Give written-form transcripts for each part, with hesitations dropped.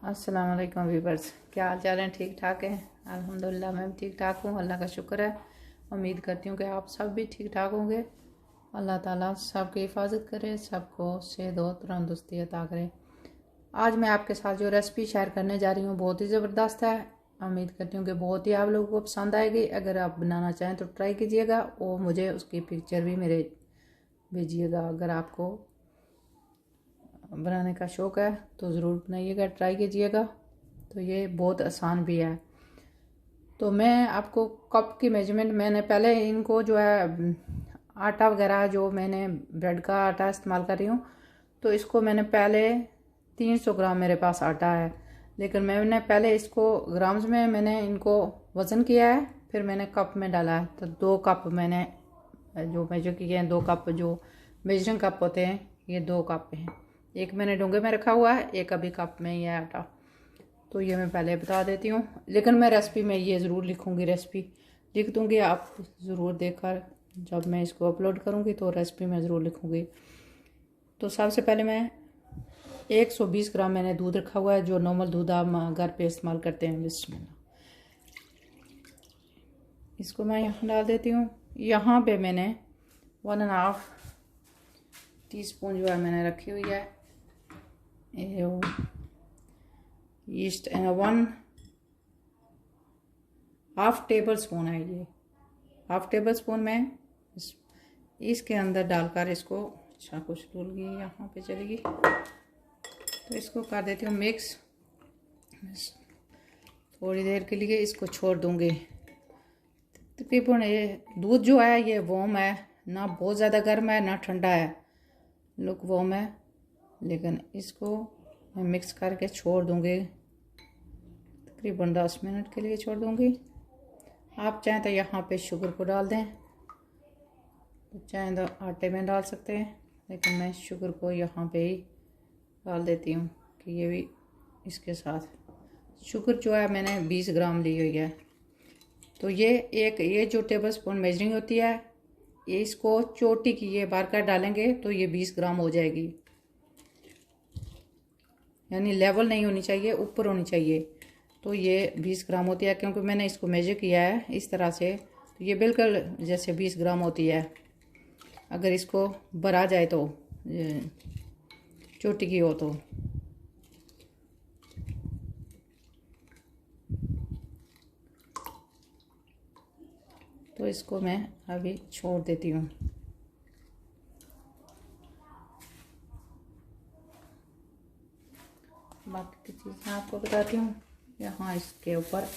अस्सलाम वालेकुम व्यूवर्स, क्या हाल चाल है? ठीक ठाक है? अल्हम्दुलिल्लाह मैं भी ठीक ठाक हूँ, अल्लाह का शुक्र है। उम्मीद करती हूँ कि आप सब भी ठीक ठाक होंगे। अल्लाह ताला सबकी हिफाजत करे, सबको सेहत और तंदुरुस्ती अता करे। आज मैं आपके साथ जो रेसिपी शेयर करने जा रही हूँ बहुत ही ज़बरदस्त है। उम्मीद करती हूँ कि बहुत ही आप लोगों को पसंद आएगी। अगर आप बनाना चाहें तो ट्राई कीजिएगा और मुझे उसकी पिक्चर भी मेरे भेजिएगा। अगर आपको बनाने का शौक़ है तो ज़रूर बनाइएगा, ट्राई कीजिएगा। तो ये बहुत आसान भी है। तो मैं आपको कप की मेजरमेंट, मैंने पहले इनको जो है आटा वगैरह, जो मैंने ब्रेड का आटा इस्तेमाल कर रही हूँ, तो इसको मैंने पहले 300 ग्राम मेरे पास आटा है, लेकिन मैंने पहले इसको ग्राम्स में मैंने इनको वज़न किया है, फिर मैंने कप में डाला है। तो 2 कप मैंने जो मेजर किए हैं, 2 कप जो मेजरिंग कप होते हैं, ये 2 कप हैं। एक मैंने डोंगे में रखा हुआ है, एक अभी कप में ही है आटा। तो ये मैं पहले बता देती हूँ, लेकिन मैं रेसिपी में ये ज़रूर लिखूँगी, रेसिपी लिख दूँगी, आप ज़रूर देखकर जब मैं इसको अपलोड करूँगी तो रेसिपी में ज़रूर लिखूँगी। तो सबसे पहले मैं 120 ग्राम मैंने दूध रखा हुआ है, जो नॉर्मल दूध आप घर पे इस्तेमाल करते हैं। बिस्मिल्लाह, इसको मैं यहाँ डाल देती हूँ। यहाँ पे मैंने 1.5 टीस्पून जो है मैंने रखी हुई है ईस्ट, 1/2 टेबल स्पून है ये। 1/2 टेबल स्पून में इसके अंदर डालकर इसको, अच्छा कुछ डूल गई यहाँ पे चलेगी, तो इसको कर देती हूँ मिक्स। थोड़ी देर के लिए इसको छोड़ दूँगी। तकरीबन ये दूध जो है ये वार्म है, ना बहुत ज़्यादा गर्म है ना ठंडा है, लुक वार्म है। लेकिन इसको मैं मिक्स करके छोड़ दूँगी, तकरीबन 10 मिनट के लिए छोड़ दूँगी। आप चाहें तो यहाँ पे शुगर को डाल दें, तो चाहें तो आटे में डाल सकते हैं, लेकिन मैं शुगर को यहाँ पे ही डाल देती हूँ कि ये भी इसके साथ। शुगर जो है मैंने 20 ग्राम ली हुई है। तो ये जो टेबल स्पून मेजरिंग होती है, ये इसको चोटी की ये बार कर डालेंगे तो ये 20 ग्राम हो जाएगी। यानी लेवल नहीं होनी चाहिए, ऊपर होनी चाहिए। तो ये 20 ग्राम होती है, क्योंकि मैंने इसको मेजर किया है इस तरह से, तो ये बिल्कुल जैसे 20 ग्राम होती है। अगर इसको भरा जाए तो चोटी की हो तो इसको मैं अभी छोड़ देती हूँ। बाकी की चीज़ें आपको बताती हूँ। यहाँ इसके ऊपर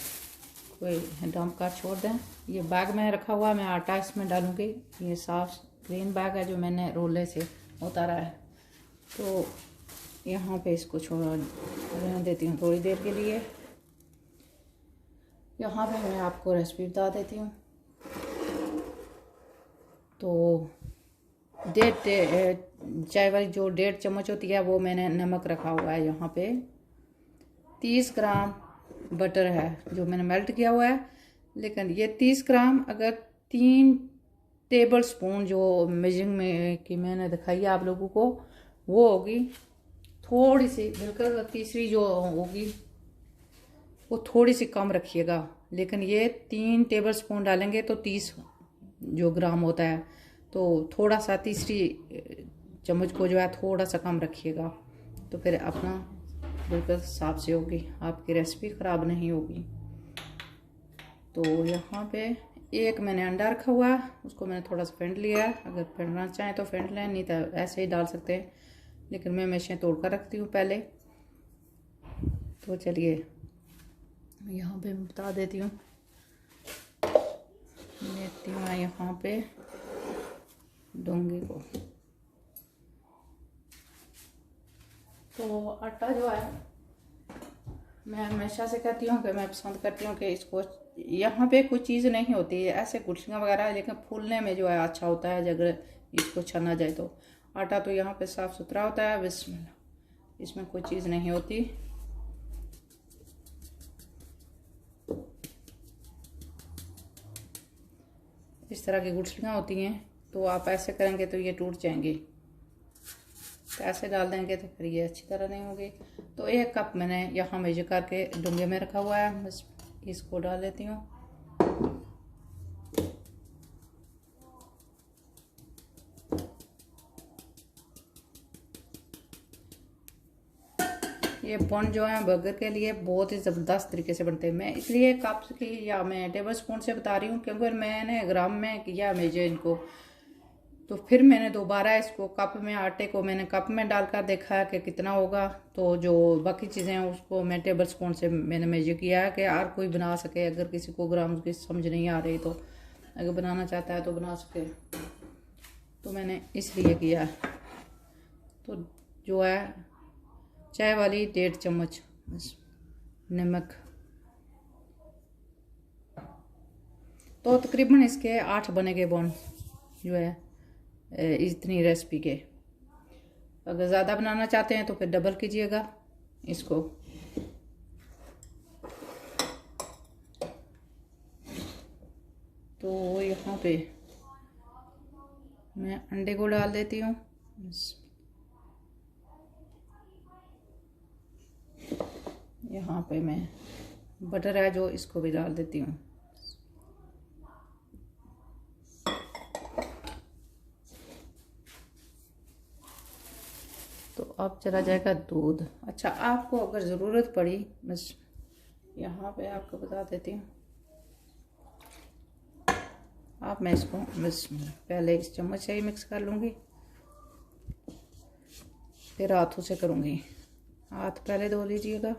कोई डंप का छोड़ दें। ये बैग में रखा हुआ, मैं आटा इसमें डालूँगी। ये साफ ग्रीन बैग है जो मैंने रोले से उतारा है। तो यहाँ पे इसको छोड़ रहने देती हूँ थोड़ी देर के लिए। यहाँ पे मैं आपको रेसिपी बता देती हूँ। तो चाय वाली जो 1.5 चम्मच होती है वो मैंने नमक रखा हुआ है। यहाँ पे 30 ग्राम बटर है जो मैंने मेल्ट किया हुआ है। लेकिन ये 30 ग्राम अगर 3 टेबल स्पून जो मेजरिंग में की मैंने दिखाई है आप लोगों को, वो होगी थोड़ी सी, बिल्कुल तीसरी जो होगी वो थोड़ी सी कम रखिएगा। लेकिन ये 3 टेबल स्पून डालेंगे तो 30 जो ग्राम होता है, तो थोड़ा सा तीसरी चम्मच को जो है थोड़ा सा कम रखिएगा, तो फिर अपना बिल्कुल साफ से होगी, आपकी रेसिपी ख़राब नहीं होगी। तो यहाँ पे एक मैंने अंडा रखा हुआ है, उसको मैंने थोड़ा सा फेंट लिया है। अगर फेंटना चाहें तो फेंट लें, नहीं तो ऐसे ही डाल सकते हैं, लेकिन मैं हमेशा तोड़ कर रखती हूँ पहले। तो चलिए यहाँ पे मैं बता देती हूँ। लेती हूँ मैं यहाँ पे डोंगे को। तो आटा जो है मैं हमेशा से कहती हूँ कि मैं पसंद करती हूँ कि इसको, यहाँ पे कोई चीज़ नहीं होती है ऐसे गुठलियाँ वगैरह, लेकिन फूलने में जो है अच्छा होता है अगर इसको छना जाए तो। आटा तो यहाँ पे साफ़ सुथरा होता है, बिस्मिल्लाह, इसमें कोई चीज़ नहीं होती। इस तरह की गुठलियाँ होती हैं, तो आप ऐसे करेंगे तो ये टूट जाएंगी। तो ऐसे डाल देंगे तो फिर ये अच्छी तरह नहीं होगी। तो 1 कप मैंने यहाँ मेजर करके डूंगे में रखा हुआ है, बस इसको डाल देती हूँ। ये बन जो है बर्गर के लिए बहुत ही ज़बरदस्त तरीके से बनते हैं। मैं इसलिए कप की या मैं टेबल स्पून से बता रही हूँ क्योंकि मैंने ग्राम में किया मेजर इनको, तो फिर मैंने दोबारा इसको कप में, आटे को मैंने कप में डालकर देखा कि कितना होगा। तो जो बाकी चीज़ें हैं उसको मैं टेबल स्पून से मैंने मेजर किया है कि हर कोई बना सके। अगर किसी को ग्राम की समझ नहीं आ रही तो अगर बनाना चाहता है तो बना सके, तो मैंने इसलिए किया। तो जो है चाय वाली 1.5 चम्मच नमक, तो तकरीबन इसके 8 बनेंगे बोन जो है इतनी रेसिपी के। अगर ज़्यादा बनाना चाहते हैं तो फिर डबल कीजिएगा इसको। तो यहाँ पे मैं अंडे को डाल देती हूँ, यहाँ पे मैं बटर है जो इसको भी डाल देती हूँ। तो अब चला जाएगा दूध। अच्छा, आपको अगर ज़रूरत पड़ी, बस यहाँ पे आपको बता देती हूँ, आप मैं इसको बस पहले इस चम्मच से ही मिक्स कर लूँगी, फिर हाथों से करूँगी। हाथ पहले धो लीजिएगा।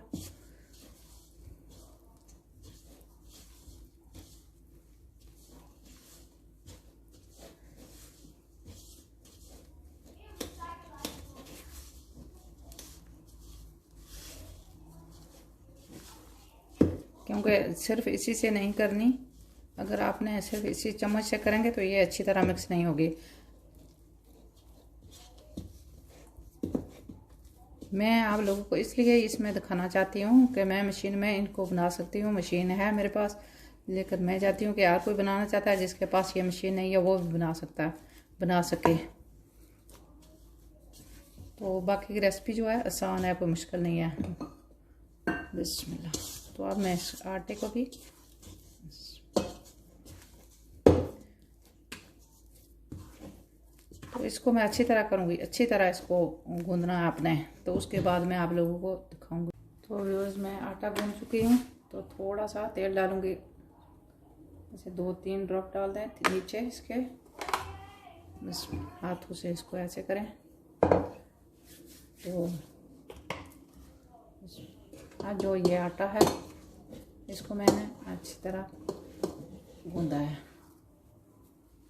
क्योंकि सिर्फ इसी से नहीं करनी, अगर आपने सिर्फ इसी चम्मच से करेंगे तो ये अच्छी तरह मिक्स नहीं होगी। मैं आप लोगों को इसलिए इसमें दिखाना चाहती हूँ कि मैं मशीन में इनको बना सकती हूँ, मशीन है मेरे पास, लेकिन मैं चाहती हूँ कि यार कोई बनाना चाहता है जिसके पास ये मशीन नहीं है वो भी बना सके। तो बाकी की रेसिपी जो है आसान है, कोई मुश्किल नहीं है। बिस्मिल्लाह। तो अब मैं इस आटे को भी तो इसको मैं अच्छी तरह करूँगी, अच्छी तरह इसको गूंदना है आपने, तो उसके बाद मैं आप लोगों को दिखाऊंगी। तो व्यूअर्स मैं आटा गूंद चुकी हूँ, तो थोड़ा सा तेल डालूंगी, ऐसे 2-3 ड्रॉप डाल दें नीचे इसके, बस हाथों से इसको ऐसे करें। तो आज जो ये आटा है इसको मैंने अच्छी तरह गूंदा है,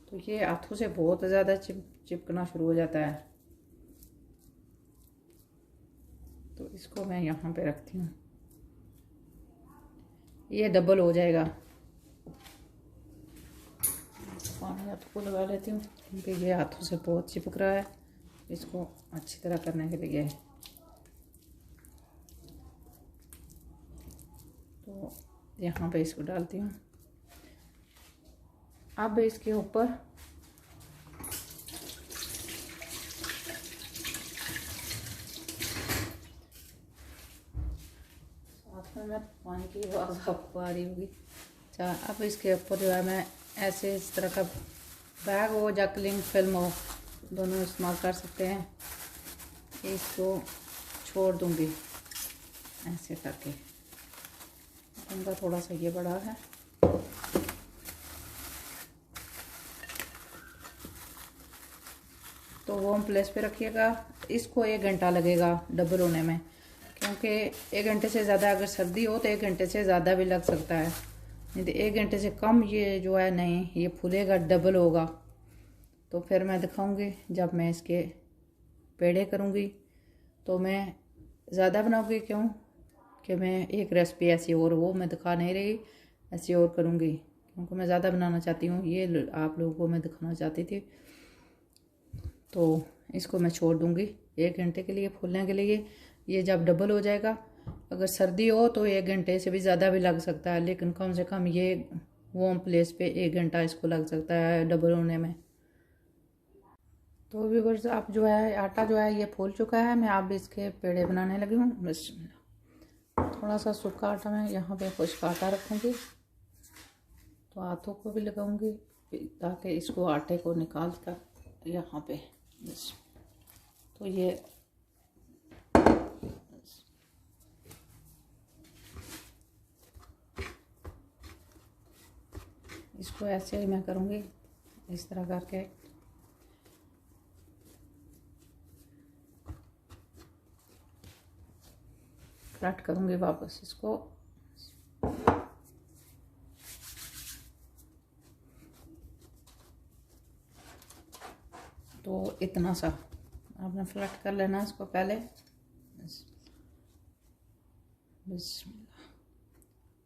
तो ये हाथों से बहुत ज़्यादा चिपकना शुरू हो जाता है। तो इसको मैं यहाँ पे रखती हूँ, ये डबल हो जाएगा। पानी हाथों को लगा लेती हूँ क्योंकि ये हाथों से बहुत चिपक रहा है, इसको अच्छी तरह करने के लिए। तो यहाँ पे इसको डालती हूँ। अब इसके ऊपर साथ में पानी की आवाज़ आपको आ रही होगी। अच्छा, अब इसके ऊपर जो है मैं ऐसे इस तरह का बैग हो या क्लिंग फिल्म हो, दोनों इस्तेमाल कर सकते हैं। इसको छोड़ दूंगी ऐसे करके, इनका थोड़ा सा ये बड़ा है। तो वार्म प्लेस पे रखिएगा। इसको 1 घंटा लगेगा डबल होने में, क्योंकि 1 घंटे से ज़्यादा, अगर सर्दी हो तो 1 घंटे से ज़्यादा भी लग सकता है, नहीं तो 1 घंटे से कम ये जो है नहीं, ये फूलेगा, डबल होगा। तो फिर मैं दिखाऊंगी जब मैं इसके पेड़े करूंगी। तो मैं ज़्यादा बनाऊंगी, क्यों कि मैं एक रेसिपी ऐसी और वो मैं दिखा नहीं रही, ऐसी और करूंगी क्योंकि मैं ज़्यादा बनाना चाहती हूँ, ये आप लोगों को मैं दिखाना चाहती थी। तो इसको मैं छोड़ दूंगी 1 घंटे के लिए फूलने के लिए। ये जब डबल हो जाएगा, अगर सर्दी हो तो 1 घंटे से भी ज़्यादा भी लग सकता है, लेकिन कम से कम ये वार्म प्लेस पे 1 घंटा इसको लग सकता है डबल होने में। तो व्यूअर्स, आप जो है आटा जो है ये फूल चुका है। मैं अब इसके पेड़े बनाने लगी हूँ। बस थोड़ा सा सूखा आटा मैं यहाँ पे खुश्क आटा रखूँगी, तो हाथों को भी लगाऊंगी ताकि इसको आटे को निकाल कर यहाँ पे बस। तो ये इसको ऐसे ही मैं करूँगी, इस तरह करके। फ्लैट करूँगी वापस इसको। तो इतना सा आपने फ्लैट कर लेना इसको पहले। बस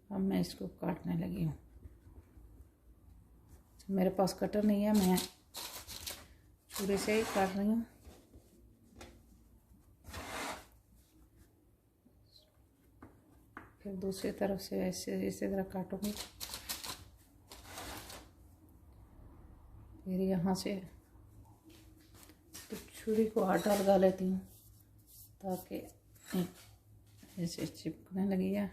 अब मैं इसको काटने लगी हूँ। मेरे पास कटर नहीं है, मैं छुरी से ही काट रही हूँ। फिर दूसरी तरफ से ऐसे इसी तरह काटूंगी। फिर यहाँ से तो छुरी को आटा लगा लेती हूँ ताकि ऐसे चिपकने लगी है।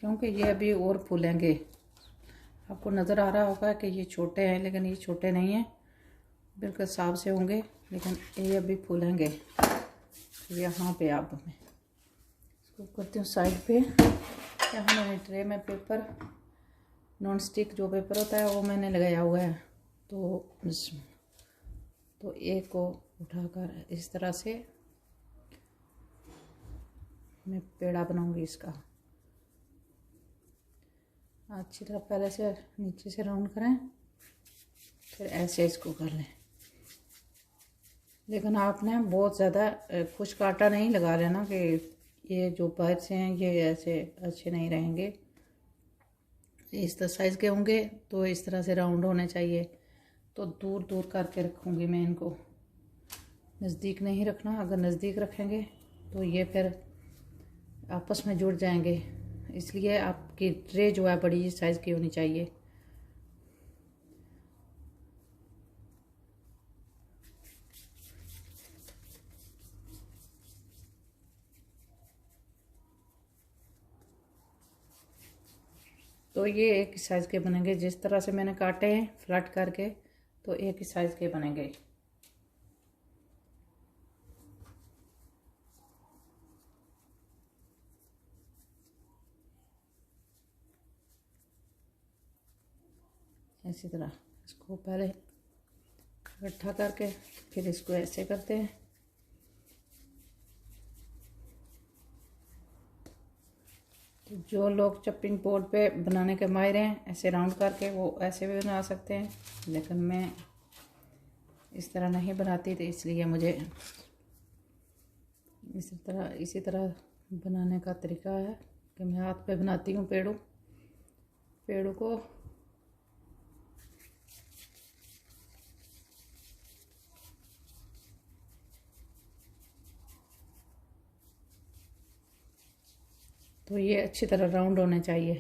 क्योंकि ये अभी और फूलेंगे। आपको नज़र आ रहा होगा कि ये छोटे हैं, लेकिन ये छोटे नहीं हैं, बिल्कुल साफ से होंगे, लेकिन ये अभी फूलेंगे। यहाँ पे आप मैं इसको करती हूँ साइड पे। यहाँ मैंने ट्रे में पेपर, नॉन स्टिक जो पेपर होता है वो मैंने लगाया हुआ है। तो एक को उठाकर इस तरह से मैं पेड़ा बनाऊंगी इसका। अच्छी तरह पहले से नीचे से राउंड करें, फिर ऐसे इसको कर लें। लेकिन आपने बहुत ज़्यादा खुश्क आटा नहीं लगा लेना कि ये जो बाहर से हैं ये ऐसे अच्छे नहीं रहेंगे। इस तरह साइज़ के होंगे तो इस तरह से राउंड होने चाहिए। तो दूर दूर करके रखूँगी मैं इनको, नज़दीक नहीं रखना। अगर नज़दीक रखेंगे तो ये फिर आपस में जुड़ जाएंगे। इसलिए आपकी ट्रे जो है बड़ी साइज़ की होनी चाहिए। तो ये एक ही साइज़ के बनेंगे। जिस तरह से मैंने काटे हैं फ्लैट करके, तो एक ही साइज़ के बनेंगे। इसी तरह इसको पहले इकट्ठा करके फिर इसको ऐसे करते हैं। तो जो लोग चॉपिंग बोर्ड पे बनाने के माहिर हैं, ऐसे राउंड करके वो ऐसे भी बना सकते हैं, लेकिन मैं इस तरह नहीं बनाती थी, इसलिए मुझे इसी तरह बनाने का तरीका है कि मैं हाथ पे बनाती हूँ पेड़ों को। तो ये अच्छी तरह राउंड होने चाहिए।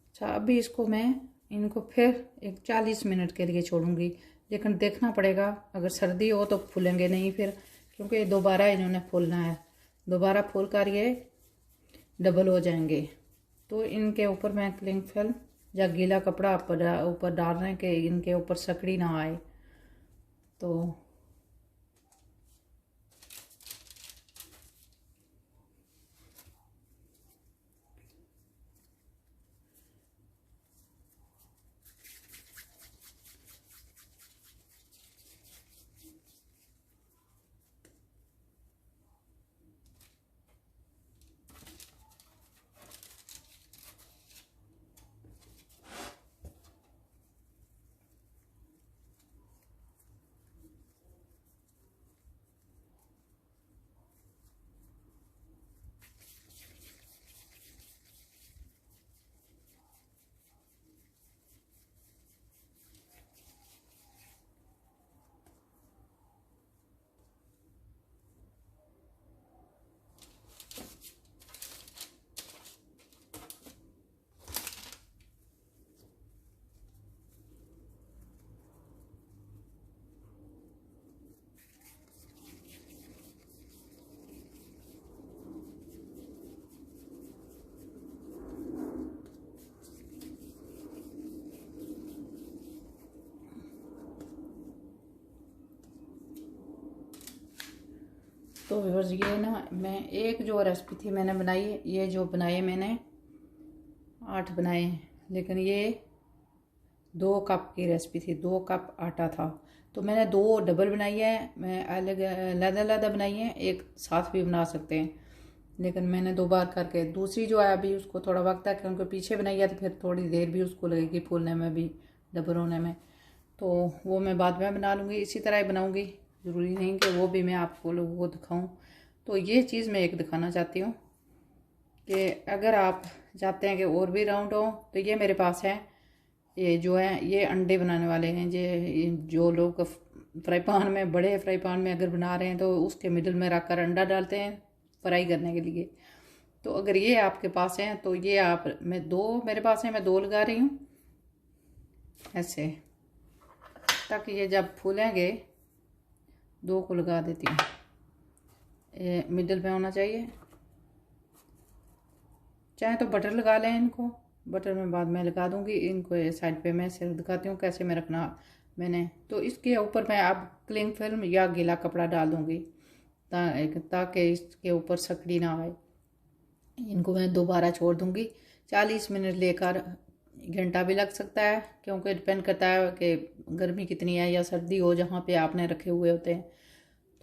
अच्छा, अभी इसको मैं इनको फिर एक 40 मिनट के लिए छोड़ूंगी। लेकिन देखना पड़ेगा, अगर सर्दी हो तो फूलेंगे नहीं फिर, क्योंकि दोबारा इन्होंने फूलना है। दोबारा फूल कर ये डबल हो जाएंगे। तो इनके ऊपर मैं क्लिंग फिल्म या गीला कपड़ा ऊपर डाल रहे हैं कि इनके ऊपर सकड़ी ना आए। तो तो व्यूअर्स ये ना मैं एक जो रेसिपी थी मैंने बनाई, ये जो बनाए मैंने 8 बनाए, लेकिन ये 2 कप की रेसिपी थी, 2 कप आटा था। तो मैंने 2 डबल बनाई है, मैं अलग अलग बनाई है, एक साथ भी बना सकते हैं, लेकिन मैंने 2 बार करके। दूसरी जो है अभी उसको थोड़ा वक्त है क्योंकि पीछे बनाई है, तो फिर थोड़ी देर भी उसको लगेगी फूलने में भी, डबल होने में, तो वो मैं बाद में बना लूँगी। इसी तरह ही बनाऊँगी, ज़रूरी नहीं कि वो भी मैं आपको लोगों को दिखाऊँ। तो ये चीज़ मैं एक दिखाना चाहती हूँ कि अगर आप चाहते हैं कि और भी राउंड हो, तो ये मेरे पास है, ये जो है ये अंडे बनाने वाले हैं। जो लोग फ्राई पैन में, बड़े फ्राई पैन में अगर बना रहे हैं तो उसके मिडिल में रख कर अंडा डालते हैं फ्राई करने के लिए। तो अगर ये आपके पास है तो ये आप, मैं 2 मेरे पास है, मैं 2 लगा रही हूँ ऐसे, ताकि ये जब फूलेंगे 2 को लगा देती हूँ। ये मिडिल में होना चाहिए। चाहे तो बटर लगा लें इनको, बटर में बाद में लगा दूंगी इनको। ये साइड पे मैं सिर्फ दिखाती हूँ कैसे मैं रखना मैंने। तो इसके ऊपर मैं अब क्लिंग फिल्म या गीला कपड़ा डाल दूंगी ताकि इसके ऊपर सकड़ी ना आए। इनको मैं दोबारा छोड़ दूंगी। 40 मिनट लेकर घंटा भी लग सकता है, क्योंकि डिपेंड करता है कि गर्मी कितनी है या सर्दी हो जहाँ पे आपने रखे हुए होते हैं।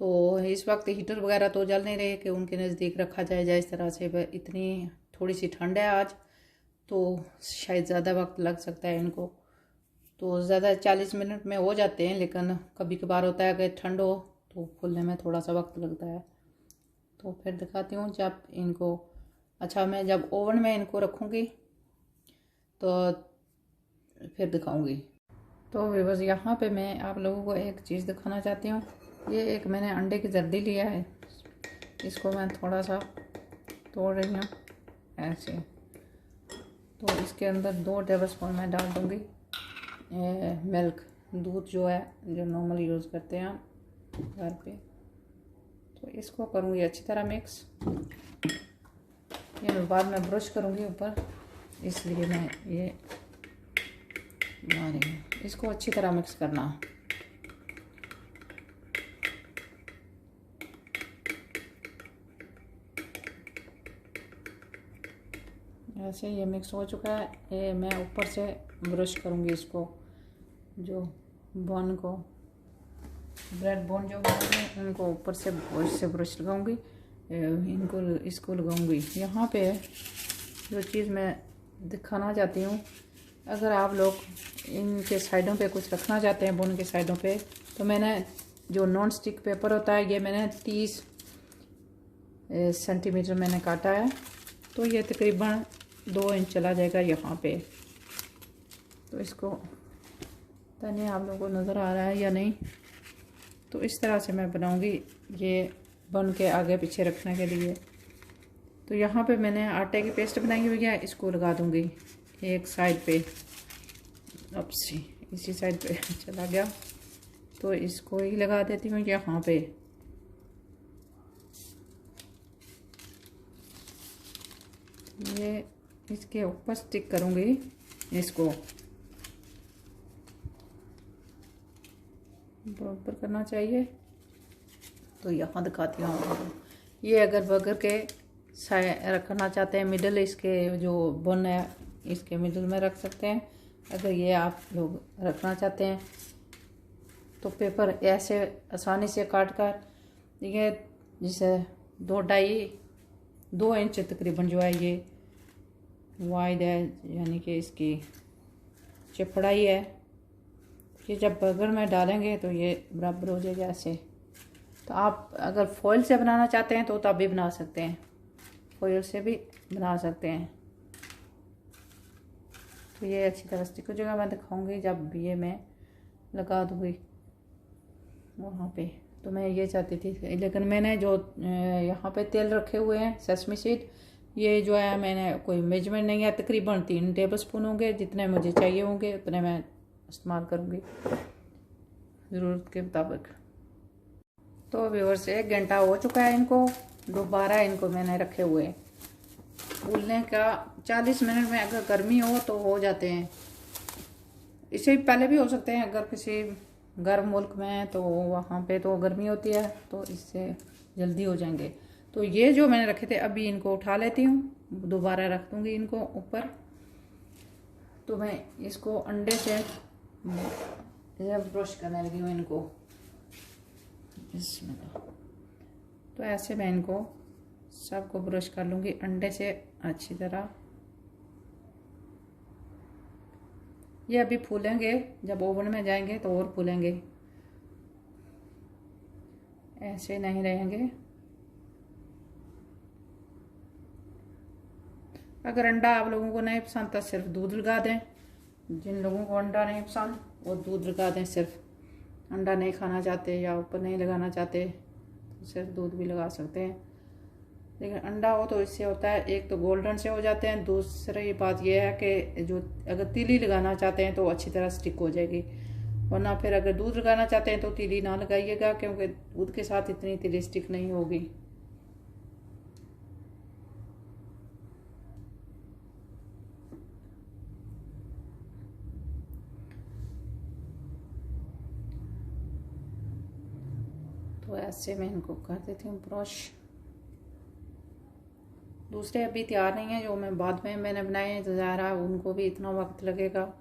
तो इस वक्त हीटर वगैरह तो जल नहीं रहे कि उनके नज़दीक रखा जाए इस तरह से। इतनी थोड़ी सी ठंड है आज, तो शायद ज़्यादा वक्त लग सकता है इनको। तो ज़्यादा 40 मिनट में हो जाते हैं, लेकिन कभी कभार होता है कि ठंड हो तो फूलने में थोड़ा सा वक्त लगता है। तो फिर दिखाती हूँ जब इनको, अच्छा मैं जब ओवन में इनको रखूँगी तो फिर दिखाऊँगी। तो बस यहाँ पे मैं आप लोगों को एक चीज़ दिखाना चाहती हूँ। ये एक मैंने अंडे की जर्दी लिया है, इसको मैं थोड़ा सा तोड़ रही हूँ ऐसे। तो इसके अंदर 2 टेबलस्पून मैं डाल दूँगी मिल्क, दूध जो है जो नॉर्मल यूज़ करते हैं घर पे। तो इसको करूँगी अच्छी तरह मिक्स। ये मैं बाद में ब्रश करूँगी ऊपर, इसलिए मैं ये बना रही हूँ। इसको अच्छी तरह मिक्स करना। ऐसे ये मिक्स हो चुका है। ये मैं ऊपर से ब्रश करूँगी इसको, जो बन को, ब्रेड बोन जो बनाएंगे उनको ऊपर से ब्रश लगाऊंगी, इनको इसको लगाऊंगी। यहाँ पे जो चीज़ मैं दिखाना चाहती हूँ, अगर आप लोग इनके साइडों पे कुछ रखना चाहते हैं बोन के साइडों पे, तो मैंने जो नॉन स्टिक पेपर होता है ये मैंने 30 सेंटीमीटर मैंने काटा है। तो ये तकरीबन 2 इंच चला जाएगा यहाँ पे। तो इसको पता नहीं आप लोगों को नज़र आ रहा है या नहीं। तो इस तरह से मैं बनाऊंगी ये बन के आगे पीछे रखने के लिए। तो यहाँ पे मैंने आटे की पेस्ट बनाई हुई है, इसको लगा दूंगी एक साइड पे। अब इसी साइड पे चला गया, तो इसको ही लगा देती हूँ यहाँ पे। ये इसके ऊपर स्टिक करूँगी इसको, बराबर करना चाहिए। तो यहाँ दिखाती हूँ आपको। ये अगर बर्गर के रखना चाहते हैं मिडिल, इसके जो बन है इसके मिडिल में रख सकते हैं। अगर ये आप लोग रखना चाहते हैं तो पेपर ऐसे आसानी से काट कर, ये जैसे 2 इंच तकरीबन जो है ये वाइड है, यानी कि इसकी चौड़ाई है। ये जब बर्गर में डालेंगे तो ये बराबर हो जाएगा ऐसे। तो आप अगर फॉइल से बनाना चाहते हैं तो तब भी बना सकते हैं, फॉइल से भी बना सकते हैं। तो ये अच्छी तरह स्टिक हो जाएगा। मैं दिखाऊंगी जब ये मैं लगा दूँगी वहाँ पे। तो मैं ये चाहती थी, लेकिन मैंने जो यहाँ पे तेल रखे हुए हैं सेसमी सीड, ये जो है मैंने कोई मेजरमेंट नहीं है, तकरीबन 3 टेबलस्पून होंगे, जितने मुझे चाहिए होंगे उतने मैं इस्तेमाल करूँगी ज़रूरत के मुताबिक। तो व्यूअर्स 1 घंटा हो चुका है, इनको दोबारा इनको मैंने रखे हुए फूलने का। 40 मिनट में अगर गर्मी हो तो हो जाते हैं, इससे पहले भी हो सकते हैं। अगर किसी गर्म मुल्क में है तो वहाँ पे तो गर्मी होती है, तो इससे जल्दी हो जाएंगे। तो ये जो मैंने रखे थे अभी इनको उठा लेती हूँ, दोबारा रख दूँगी इनको ऊपर। तो मैं इसको अंडे से ब्रश करने लगी हूँ इनको, इसमें तो ऐसे मैं इनको सबको ब्रश कर लूँगी अंडे से अच्छी तरह। ये अभी फूलेंगे, जब ओवन में जाएंगे तो और फूलेंगे, ऐसे नहीं रहेंगे। अगर अंडा आप लोगों को नहीं पसंद तो सिर्फ दूध लगा दें। जिन लोगों को अंडा नहीं पसंद वो दूध लगा दें, सिर्फ अंडा नहीं खाना चाहते या ऊपर नहीं लगाना चाहते तो सिर्फ दूध भी लगा सकते हैं। लेकिन अंडा हो तो इससे होता है, एक तो गोल्डन से हो जाते हैं, दूसरी बात यह है कि जो अगर तीली लगाना चाहते हैं तो अच्छी तरह स्टिक हो जाएगी। वरना फिर अगर दूध लगाना चाहते हैं तो तीली ना लगाइएगा, क्योंकि दूध के साथ इतनी तीली स्टिक नहीं होगी। तो ऐसे मैं इनको कर देती हूँ ब्रश। दूसरे अभी तैयार नहीं है, जो मैं बाद में मैंने बनाए हैं, तो ज़ाहिर उनको भी इतना वक्त लगेगा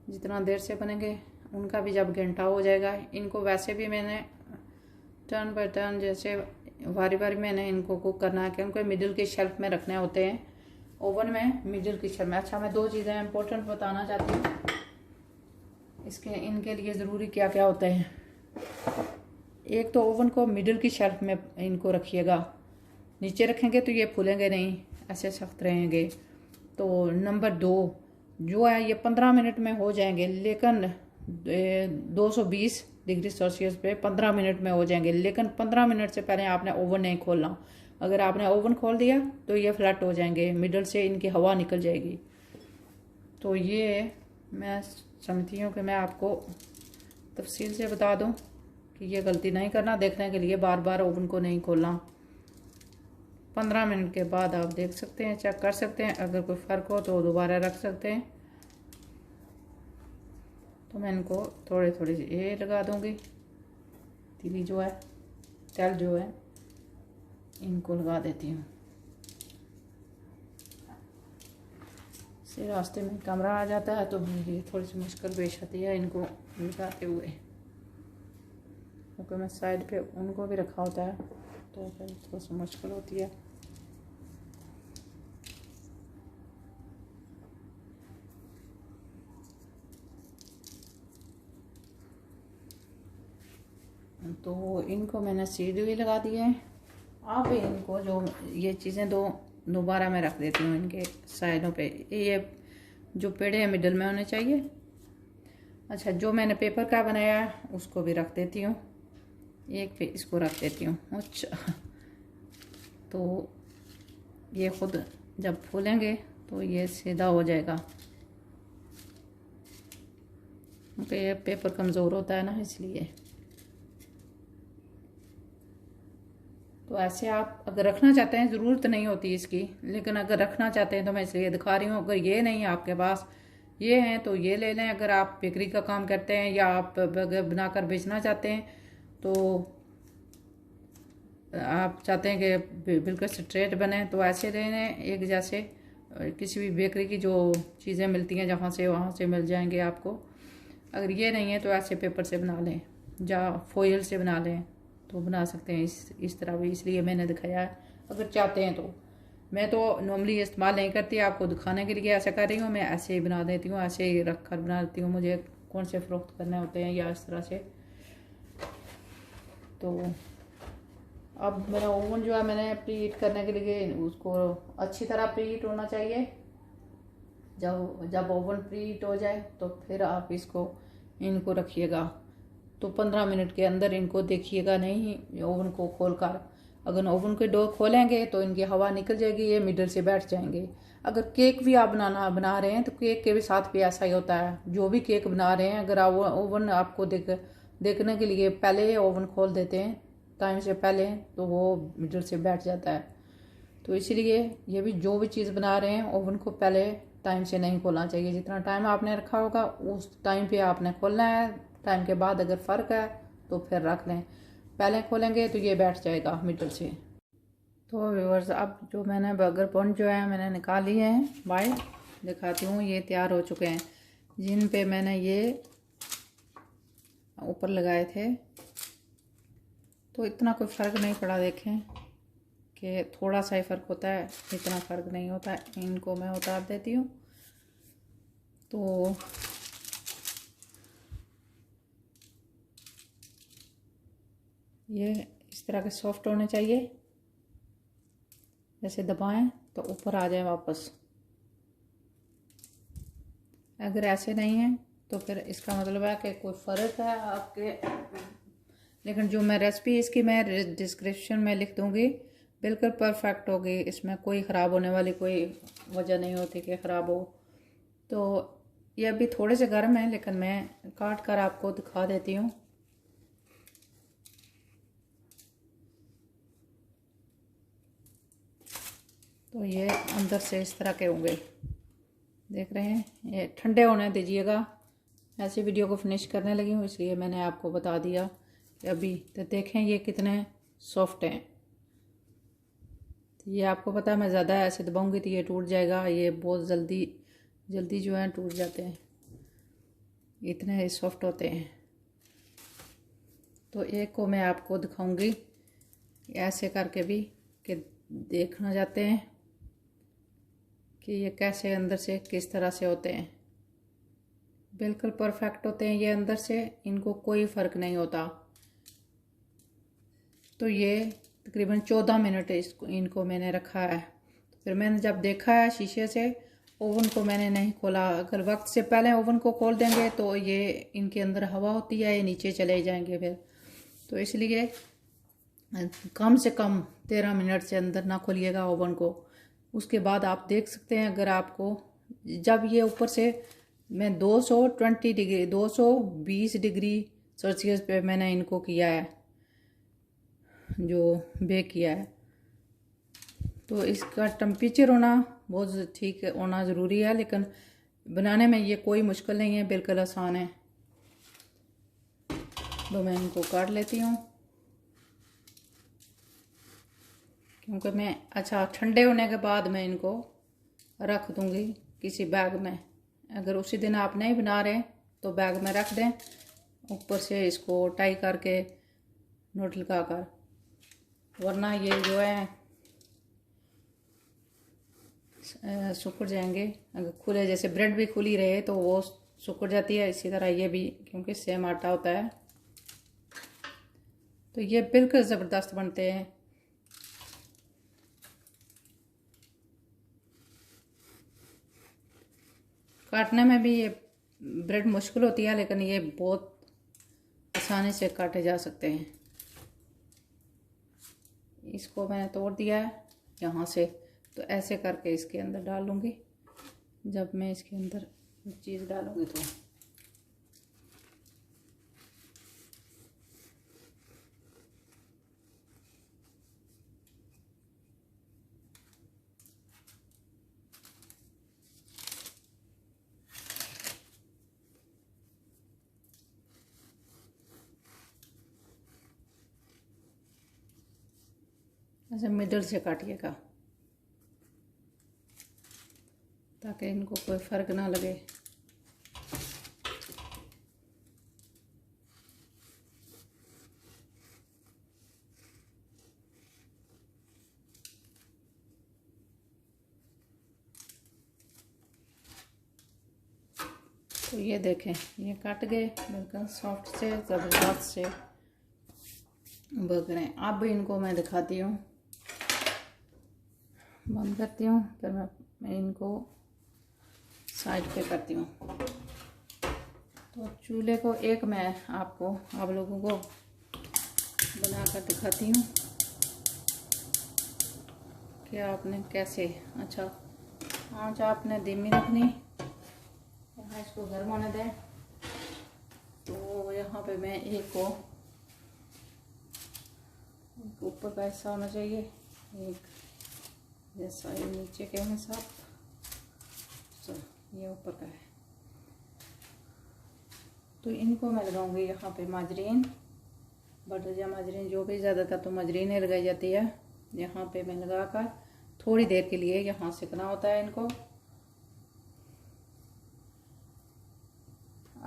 जितना देर से बनेंगे, उनका भी जब घंटा हो जाएगा। इनको वैसे भी मैंने टर्न बाय टर्न जैसे बारी बारी मैंने इनको कुक करना है, क्योंकि मिडिल की शेल्फ में रखने होते हैं ओवन में, मिडिल की शेल्फ में। अच्छा, मैं दो चीज़ें इम्पोर्टेंट बताना चाहती हूँ, इसके इनके लिए ज़रूरी क्या क्या होते हैं। एक तो ओवन को मिडिल की शेल्फ में इनको रखिएगा, नीचे रखेंगे तो ये फूलेंगे नहीं, ऐसे सख्त रहेंगे। तो नंबर 2 जो है ये 15 मिनट में हो जाएंगे, लेकिन 220 डिग्री सेल्सियस पे 15 मिनट में हो जाएंगे, लेकिन 15 मिनट से पहले आपने ओवन नहीं खोलना। अगर आपने ओवन खोल दिया तो ये फ्लैट हो जाएंगे, मिडल से इनकी हवा निकल जाएगी। तो ये मैं समझती हूँ कि मैं आपको तफसील से बता दूँ कि ये गलती नहीं करना। देखने के लिए बार बार ओवन को नहीं खोलना। 15 मिनट के बाद आप देख सकते हैं, चेक कर सकते हैं, अगर कोई फ़र्क हो तो दोबारा रख सकते हैं। तो मैं इनको थोड़े थोड़े ये लगा दूंगी, तीली जो है, तेल जो है, इनको लगा देती हूँ। से रास्ते में कैमरा आ जाता है तो मुझे थोड़ी सी मुश्किल पेश आती है इनको लगाते हुए, क्योंकि मैं साइड पे उनको भी रखा होता है तो फिर थोड़ी सी मुश्किल होती है। तो इनको मैंने सीड भी लगा दिए हैं। आप इनको जो ये चीज़ें दोबारा मैं रख देती हूँ इनके साइडों पे, ये जो पेड़े हैं मिडल में होने चाहिए। अच्छा, जो मैंने पेपर का बनाया है उसको भी रख देती हूँ, एक पे इसको रख देती हूँ। अच्छा, तो ये खुद जब फूलेंगे तो ये सीधा हो जाएगा, क्योंकि ये पेपर कमज़ोर होता है ना, इसलिए। तो ऐसे आप अगर रखना चाहते हैं, ज़रूरत नहीं होती इसकी, लेकिन अगर रखना चाहते हैं तो मैं इसलिए दिखा रही हूँ। अगर ये नहीं है आपके पास, ये हैं तो ये ले लें। अगर आप बेकरी का काम करते हैं या आप बनाकर बेचना चाहते हैं, तो आप चाहते हैं कि बिल्कुल स्ट्रेट बने, तो ऐसे ले लें। एक जैसे किसी भी बेकरी की जो चीज़ें मिलती हैं जहाँ से वहाँ से मिल जाएंगे आपको। अगर ये नहीं है तो ऐसे पेपर से बना लें या फॉइल से बना लें, तो बना सकते हैं इस तरह भी, इसलिए मैंने दिखाया है। अगर चाहते हैं तो मैं तो नॉर्मली इस्तेमाल नहीं करती, आपको दिखाने के लिए ऐसा कर रही हूँ। मैं ऐसे ही बना देती हूँ, ऐसे ही रख कर बना देती हूँ, मुझे कौन से फ़रोख्त करने होते हैं या इस तरह से। तो अब मेरा ओवन जो है, मैंने प्री हीट करने के लिए उसको अच्छी तरह प्री हीट होना चाहिए। जब ओवन प्री हीट हो जाए तो फिर आप इनको रखिएगा। तो 15 मिनट के अंदर इनको देखिएगा नहीं ओवन को खोलकर। अगर ओवन के डोर खोलेंगे तो इनकी हवा निकल जाएगी, ये मिडल से बैठ जाएंगे। अगर केक भी आप बना रहे हैं तो केक के भी साथ भी ऐसा ही होता है। जो भी केक बना रहे हैं, अगर ओवन आपको देखने के लिए पहले ओवन खोल देते हैं टाइम से पहले, तो वो मिडल से बैठ जाता है। तो इसलिए ये भी जो भी चीज़ बना रहे हैं, ओवन को पहले टाइम से नहीं खोलना चाहिए। जितना टाइम आपने रखा होगा उस टाइम पे आपने खोलना है। टाइम के बाद अगर फ़र्क है तो फिर रख लें। पहले खोलेंगे तो ये बैठ जाएगा मिडल से। तो व्यूअर्स अब जो मैंने बर्गर बन जो है मैंने निकाल लिए हैं बाहर, दिखाती हूँ। ये तैयार हो चुके हैं, जिन पे मैंने ये ऊपर लगाए थे। तो इतना कोई फ़र्क नहीं पड़ा, देखें कि थोड़ा सा ही फ़र्क होता है, इतना फ़र्क नहीं होता है। इनको मैं उतार देती हूँ। तो ये इस तरह के सॉफ्ट होने चाहिए, जैसे दबाएं तो ऊपर आ जाए वापस। अगर ऐसे नहीं है तो फिर इसका मतलब है कि कोई फ़र्क है आपके। लेकिन जो मैं रेसिपी इसकी मैं डिस्क्रिप्शन में लिख दूँगी, बिल्कुल परफेक्ट होगी। इसमें कोई ख़राब होने वाली कोई वजह नहीं होती कि ख़राब हो। तो ये अभी थोड़े से गर्म है, लेकिन मैं काट कर आपको दिखा देती हूँ। तो ये अंदर से इस तरह के होंगे, देख रहे हैं। ये ठंडे होने दीजिएगा। ऐसी वीडियो को फिनिश करने लगी हूँ, इसलिए मैंने आपको बता दिया कि अभी तो देखें ये कितने सॉफ्ट हैं। तो ये आपको पता है, मैं ज़्यादा ऐसे दबाऊंगी तो ये टूट जाएगा। ये बहुत जल्दी जल्दी जो है टूट जाते हैं, इतने सॉफ्ट होते हैं। तो एक को मैं आपको दिखाऊंगी ऐसे करके भी, कि देखना चाहते हैं कि ये कैसे अंदर से किस तरह से होते हैं। बिल्कुल परफेक्ट होते हैं ये अंदर से, इनको कोई फ़र्क नहीं होता। तो ये तकरीबन 14 मिनट इनको मैंने रखा है। तो फिर मैंने जब देखा है शीशे से, ओवन को मैंने नहीं खोला। अगर वक्त से पहले ओवन को खोल देंगे तो ये इनके अंदर हवा होती है, ये नीचे चले जाएंगे फिर। तो इसलिए कम से कम 13 मिनट से अंदर ना खोलिएगा ओवन को। उसके बाद आप देख सकते हैं, अगर आपको जब ये ऊपर से मैं 220 डिग्री सेल्सियस पे मैंने इनको किया है, जो बेक किया है। तो इसका टेम्परेचर होना बहुत ठीक होना ज़रूरी है, लेकिन बनाने में ये कोई मुश्किल नहीं है, बिल्कुल आसान है। तो मैं इनको काट लेती हूँ, क्योंकि मैं अच्छा ठंडे होने के बाद मैं इनको रख दूँगी किसी बैग में। अगर उसी दिन आप नहीं बना रहे तो बैग में रख दें, ऊपर से इसको टाई करके नोट लगा कर, वरना ये जो है सूख जाएंगे। अगर खुले, जैसे ब्रेड भी खुली रहे तो वो सूख जाती है, इसी तरह ये भी, क्योंकि सेम आटा होता है। तो ये बिल्कुल ज़बरदस्त बनते हैं। काटने में भी ये ब्रेड मुश्किल होती है, लेकिन ये बहुत आसानी से काटे जा सकते हैं। इसको मैंने तोड़ दिया है यहाँ से, तो ऐसे करके इसके अंदर डाल लूँगी। जब मैं इसके अंदर चीज़ डालूँगी तो ऐसे मिडल से काटिएगा, ताकि इनको कोई फ़र्क ना लगे। तो ये देखें, ये कट गए बिल्कुल सॉफ्ट से, ज़बरदस्त से बर्गर हैं। अब इनको मैं दिखाती हूँ, बंद करती हूँ, फिर मैं इनको साइड पे करती हूँ। तो चूल्हे को एक मैं आपको आप लोगों को बना कर दिखाती हूँ कि आपने कैसे। अच्छा, आँच आपने धीमी रखनी, यहाँ इसको गर्म होने दें। तो यहाँ पे मैं एक को ऊपर का हिस्सा होना चाहिए, एक जैसा ये नीचे के हैं सब। ये ऊपर का है। तो इनको मैं लगाऊंगी यहाँ पे माजरीन, बटर या माजरीन जो भी, ज़्यादातर तो माजरीन ही लगाई जाती है। यहाँ पे मैं लगाकर थोड़ी देर के लिए यहाँ सेकना होता है इनको।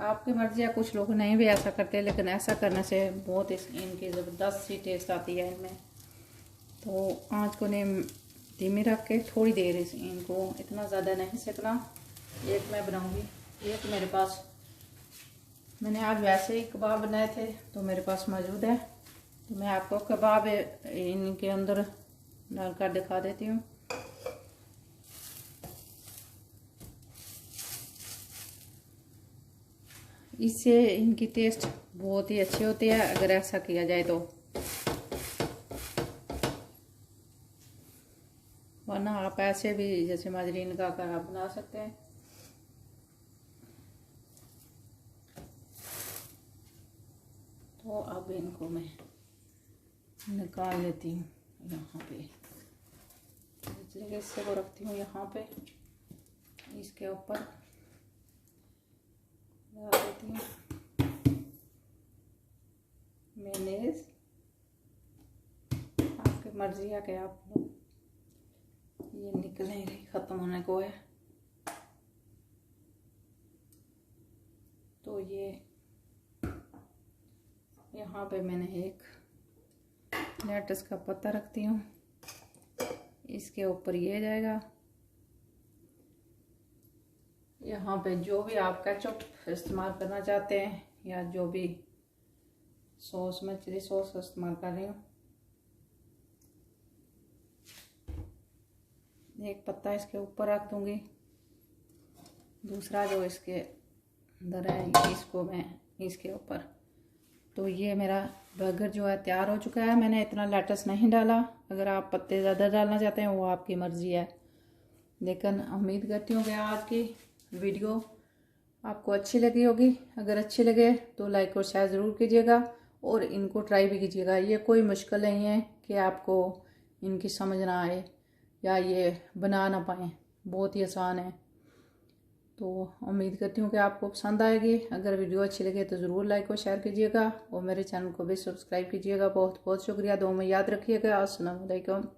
आपकी मर्जी है, कुछ लोग नहीं भी ऐसा करते, लेकिन ऐसा करने से बहुत इनकी ज़बरदस्त सी टेस्ट आती है इनमें। तो आँच को ने धीमी रख के थोड़ी देर इनको, इतना ज़्यादा नहीं सेकना। एक मैं बनाऊंगी, एक मेरे पास, मैंने आज वैसे ही कबाब बनाए थे तो मेरे पास मौजूद है, तो मैं आपको कबाब इनके अंदर डालकर दिखा देती हूँ। इससे इनकी टेस्ट बहुत ही अच्छी होती है अगर ऐसा किया जाए तो, वरना आप ऐसे भी जैसे माजरीन का कबाब बना सकते हैं। तो अब इनको मैं निकाल लेती हूँ यहाँ पे, इसलिए हिस्से को रखती हूँ यहाँ पे, इसके ऊपर लगा देती हूँ मेयोनेज़। आपकी मर्जी है कि आप, ये निकल नहीं रही, ख़त्म होने को है। तो ये यहाँ पे मैंने एक लेटस का पत्ता रखती हूँ, इसके ऊपर ये जाएगा। यहाँ पे जो भी आप केचप इस्तेमाल करना चाहते हैं या जो भी सॉस, मैं चिली सॉस इस्तेमाल कर रही हूँ। एक पत्ता इसके ऊपर रख दूँगी, दूसरा जो इसके अंदर है इसको मैं इसके ऊपर। तो ये मेरा बर्गर जो है तैयार हो चुका है। मैंने इतना लेटस नहीं डाला, अगर आप पत्ते ज़्यादा डालना चाहते हैं वो आपकी मर्ज़ी है। लेकिन उम्मीद करती हूँ कि आज की वीडियो आपको अच्छी लगी होगी। अगर अच्छी लगे तो लाइक और शेयर ज़रूर कीजिएगा और इनको ट्राई भी कीजिएगा। ये कोई मुश्किल नहीं है कि आपको इनकी समझ ना आए या ये बना ना पाएँ, बहुत ही आसान है। तो उम्मीद करती हूँ कि आपको पसंद आएगी। अगर वीडियो अच्छी लगे तो ज़रूर लाइक और शेयर कीजिएगा और मेरे चैनल को भी सब्सक्राइब कीजिएगा। बहुत बहुत शुक्रिया। दुआ में याद रखिएगा। अस्सलाम वालेकुम।